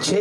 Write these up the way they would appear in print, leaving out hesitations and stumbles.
6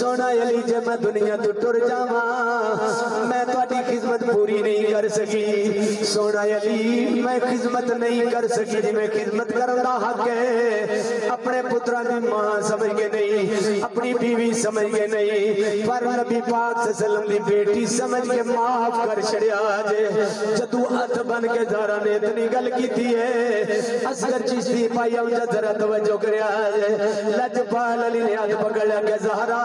سونا علی جے میں دنیا تو ٹر جاواں میں تہاڈی خدمت پوری نہیں کر سکی سونا علی میں خدمت نہیں کر سکی جی میں خدمت کرن دا حق ہے اپنے پتراں دی ماں سمجھ کے نہیں اپنی بیوی سمجھ کے نہیں پر نبی پاک صلی اللہ علیہ وسلم دی بیٹی سمجھ کے معاف کر چھڑیا جے جدو ہاتھ بن کے زہرا نے اتنی گل کیتی ہے اصغر چشتی پائی اونجا ذرا توجہ کریا جے لجپال علی نے ہاتھ پکڑ لیا کہ زہرا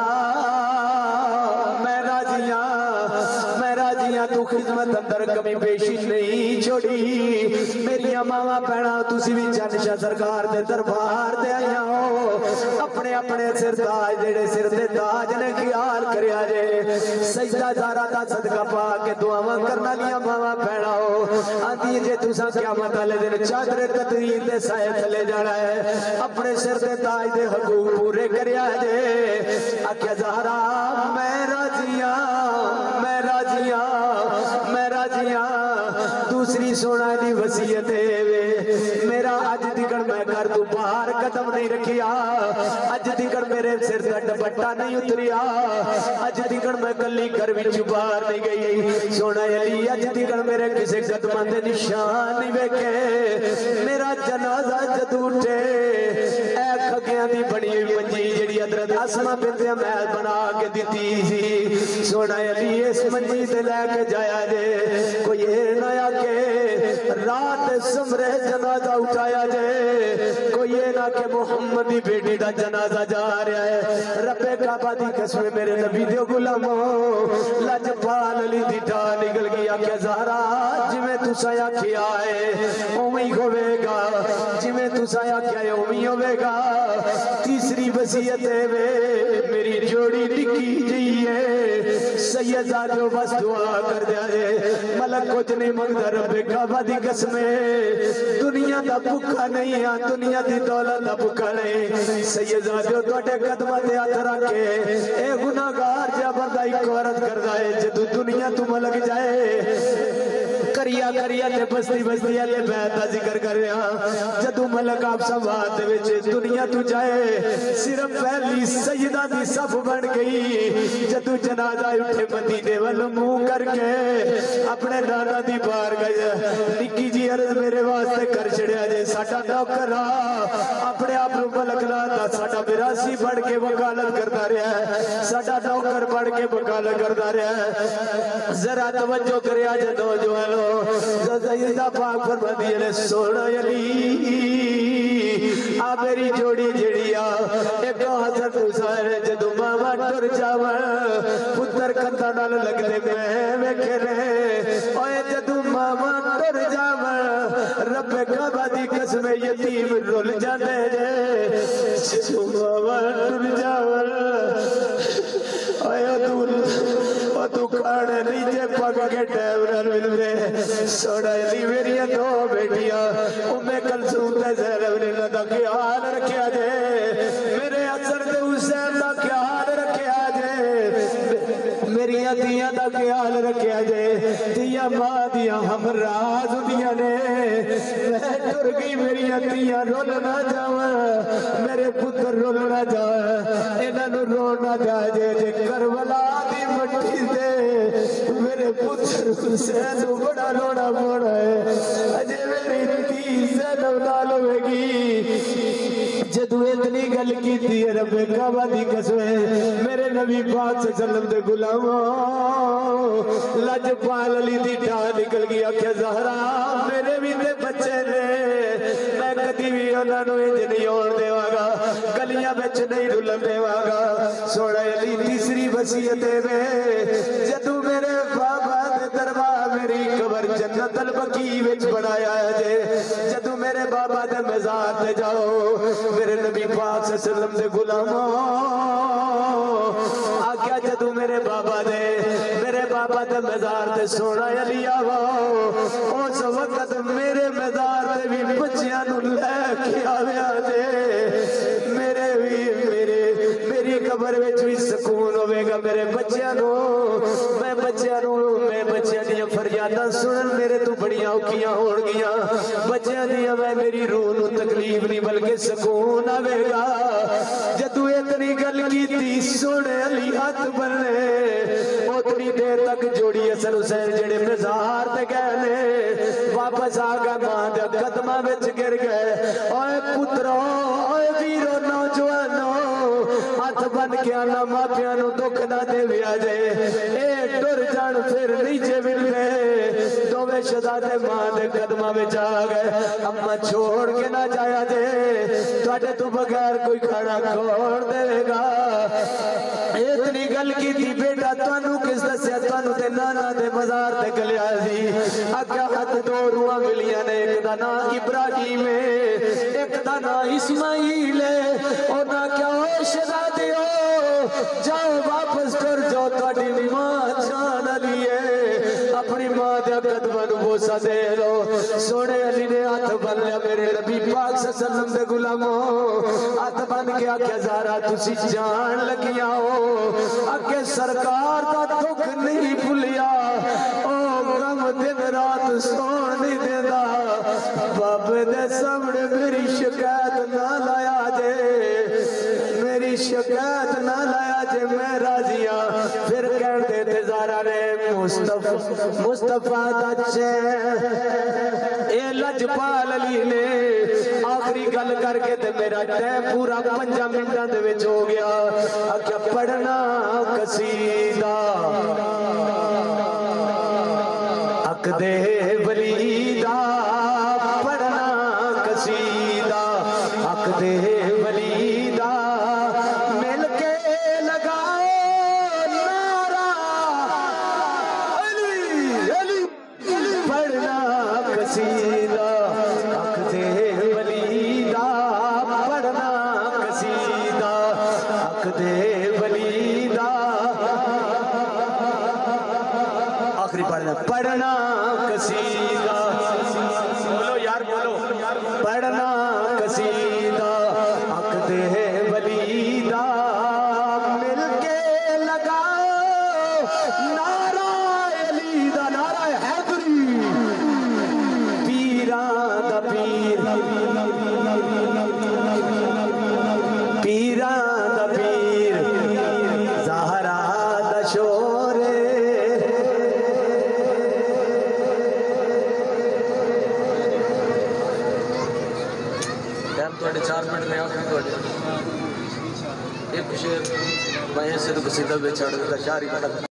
میں راضیاں تو خدمت اندر کمی پیشی نہیں چھوڑی میری ماما پہنا تسی بھی چنشا سرکار دے دربار دے آیا ہو اپنے اپنے سر تاج جڑے سر دے تاج نے خیال کریا جے سجدہ زہرا دا صدقہ پا کے دعاواں کرنا لیا ماما پہنا ہو آندھی جے تساں قیامت والے دن چادر تدریر دے سائے تھلے جانا ہے اپنے سر دے تاج دے حقوق پورے کریا جے آکھیا زہرا میں راضیاں دوسری سونا دی وصیت ہے میرا اج تکڑ میں گھر تو باہر قدم نہیں رکھیا اج تکڑ میرے سر دا دوپٹہ نہیں اتریا اج تکڑ میں کلی گھر وچ باہر نہیں گئی سونا علی اج تکڑ میرے کسے قدماں دے نشان نہیں ویکھے میرا جنازہ جدوں اٹھے اے کھگیاں دی بڑی منجی جڑی حضرت اسما بنت حمیل بنا کے دتی سی سونا علی اس منجی تے لے کے جایا جے کوئی اے نہ کہ رات سمرے جنازہ اٹھایا جے کوئی یہ نہ کہ محمد دی بیٹی دا جنازہ جا رہا ہے رب کعبہ دی قسم میرے نبی دیو غلامو لجپال علی دی ٹا نکل گیا کہ زہرا جویں تساں آکھیا ہے اوویں ہوے گا جویں تساں آکھیا ہے اوویں ہوے گا تیسری وصیت ہے میری جوڑی نکی جی ہے سیدہ جو بس دعا کر دیا جے ملک کچھ نہیں منگتا رب کعبہ دی قسم دنیا دا بھکا نہیں ہے دنیا دی دولت دا بھکا نہیں سیدہ جو توڑے قدمہ دے ہاتھ رکھے اے گناہگار جا بندہ ایک عورت کر دائے جدو دنیا تو ملک جائے کریا تے بستی علی بیت دا ذکر کر رہا جدو ملک آپ سوات دے وچ دنیا تو جائے صرف پہلی سیدہ دی صف بن گئی جدو جنازہ اٹھے مدینے وال منہ کر کے اپنے نانا دی بار گئے نکی جی عرض میرے واسطے کر چھڑیا جے ساڈا نوکر اپنے آپ نو ملک لاتا ساڈا براسی بڑھ کے وکالت کرتا رہا ہے ساڈا نوکر بڑھ کے وکالت کرتا رہا ہے ذرا توجہ کریا جے نوجوانو سیدہ پاک فرماتی ہے سونا علی آ میری جوڑی جڑیا ایک حضرت حسین جدو ماما ٹر جاوا پتر کندھا نال لگدے میں ویکھے رہے اوے جدو ماما ٹر جاوا رب کعبہ دی قسم یتیم رول جاندے جے جدو ماما ٹر جاوا اوے تو کھاڑے نیچے پگ کے ٹائم نال ملے سونا علی میری دو بیٹیاں کلثوم تے زینب نے دا خیال رکھیا جے میرے حسن تے حسین دا خیال رکھیا جے میری دھیاں دا خیال رکھیا جے دھیاں ماں دیاں ہمراز ہوندیاں نے میں ٹر گئی میری دھیاں رول نہ جاواں میرے پتر رول نہ جاواں انہاں نوں رونا جائے جے کربلا دی مٹی تے میرے پتر حسین بڑا رونا پڑا ہے اجے میری دھی زینب نال ہوے گی جدو اتنی گل کیتی ہے رب کعبہ دی قسم میرے نبی پاک صلی اللہ علیہ وسلم دے غلامو لجپال علی دی ٹا نکل گیا کہ زہرا میرے بھی تے بچے نے میں کدی بھی انہاں نوں انج نہیں ہون دیواں گا گلیاں وچ نہیں رلن دیواں گا سونا علی تیسری وصیت ہے جدو میرے بابا دے دربار میری قبر جنت البقیع وچ بنایا جے جدو میرے بابا دے مزار تے جاؤ میرے نبی پاک صلی اللہ علیہ وسلم دے غلاموں آکھیا جدو میرے بابا دے مزار تے سونا علی آواؤ اس وقت میرے مزار تے بھی بچیاں نوں لے کے آویا جے میری قبر وچ بھی سکون ہوے گا میرے بچیاں نوں میں بچیاں دیاں فریاداں سنن میرے تو بڑیاں اوکھیاں ہون گیاں بچیاں دیاں میں میری روح نوں تکلیف نہیں بلکہ سکون آوے گا جدو اتنی گل گل کی تھی سونے علی ہاتھ بننے اتنی دیر تک جوڑی حسن حسین جڑے مزار تے گئے نے واپس آ گئے ماں دے قدماں وچ گر گئے اوے پترو اوے ویرو نوجوانو ہاتھ بن کے آنا ماپیاں نو دکھ نہ دے ویا جے اے ٹر جان پھر نیچے مل گئے دوویں شہزادے ماں دے قدماں وچ آ گئے اما چھوڑ کے نہ جایا جے تواڈے تو بغیر کوئی کھڑا کون دے گا اتنی گل کی تھی بیٹا تانوں کس دسیا تانوں تے نانا دے مزار تے گلیا سی اگا ہاتھ دو روحاں ملیاں نے ایک دا نام ابراہیم ہے ایک دا نام اسماعیل ہے انہاں کیا او شہزادیو جاؤ واپس کر جاؤ تواڈی ماں جان علی ہے اپنی ماں دے قدماں نو بوسا دے لو سونے علی نے ہاتھ بن لیا میرے نبی پاک صلی اللہ علیہ وسلم دے غلاموں ہاتھ بن کے آکھیا زہرا تسی جان لگیاں ہو اگے سرکار دا دکھ نہیں بھولیا او غم دن رات سون نہیں دیندا بابے دے سامنے میری شکایت نہ لایا جے میری شکایت نہ لایا جے میں راضیاں پھر کہن دے تے زہرا نے مصطفیٰ دا چین اے لجپال علی نے آخری گل کر کے تے میرا ٹائم پورا 5 منٹاں دے وچ ہو گیا اکھیا پڑھنا قصیدہ حق دے ولی دا پڑھنا قصیدہ حق دے ولی دا مل کے لگاؤ نعرہ علی علی پڑھنا قصیدہ حق دے ولی دا پڑھنا قصیدہ حق دے ولی دا آخری پڑھنا قصیدہ بولو یار بولو پڑھنا قصیدہ حق دے ولی دا مل کے لگاؤ نعرہ علی دا نعرہ حیدری پیران دا پیر پیران دا پیر زہرا دا شور تھوڑے 4 منٹ میں آخری تھوڑے ایک شعر میں سے تو قصیدہ بے چھڑ دیتا شاعری